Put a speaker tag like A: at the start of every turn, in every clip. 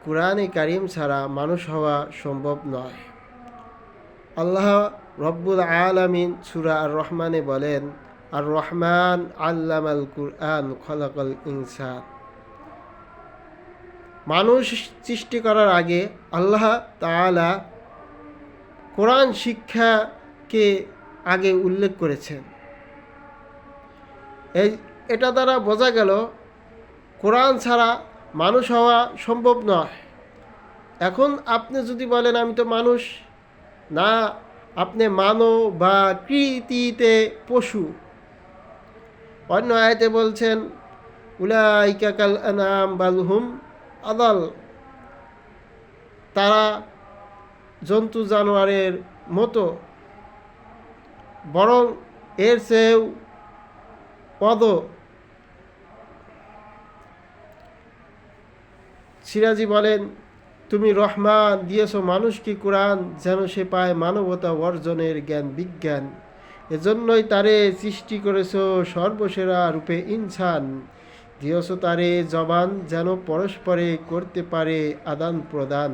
A: কুরআনে কারিম ছাড়া মানুষ হওয়া সম্ভব নয়। আল্লাহ রব্বুল আলামিন সূরা আর রহমানে বলেন, আর রহমান আল্লামাল কুরআন খলাকাল ইনসান। মানুষ সৃষ্টি করার আগে আল্লাহ তাআলা কোরআন শিক্ষাকে আগে উল্লেখ করেছেন। এটা দ্বারা বোঝা গেল কোরআন ছাড়া মানুষ হওয়া সম্ভব নয়। এখন আপনি যদি বলেন আমি তো মানুষ না, আপনি মানব বা কৃতিতে পশু। অন্য আয়াতে বলছেন উলাইকা কাল আনআম বাল হুম আদাল, তারা জন্তু জানোয়ারের মতো, বরং এর চেয়েও পদ। সিরাজি বলেন, তুমি রহমান দিয়েছ মানুষকে কোরআন যেন সে পায় মানবতা অর্জনের জ্ঞান বিজ্ঞান। এজন্যই তারে সৃষ্টি করেছ সর্বসেরা রূপে ইনসান। দিয়েছ তারে জবান যেন পরস্পরে করতে পারে আদান প্রদান।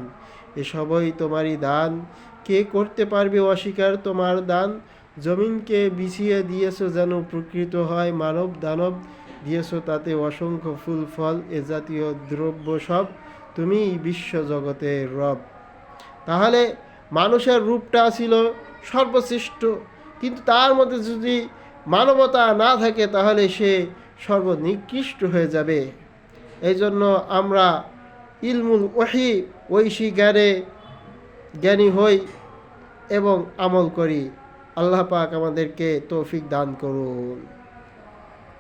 A: এসবই তোমারই দান, কে করতে পারবে অস্বীকার তোমার দান। জমিনকে বিছিয়ে দিয়েছ যেন প্রকৃত হয় মানব দানব। দিয়েছ তাতে অসংখ্য ফুল ফল এ জাতীয় দ্রব্য সব, তুমি বিশ্বজগতের রব। তাহলে মানুষের রূপটা ছিল সর্বশ্রেষ্ঠ, কিন্তু তার মধ্যে যদি মানবতা না থাকে তাহলে সে সর্বনিকৃষ্ট হয়ে যাবে। এই জন্য আমরা ইলমুল ওহী ঐশী জ্ঞানে জ্ঞানী হই এবং আমল করি। আল্লাহ পাক আমাদেরকে তৌফিক দান করুন।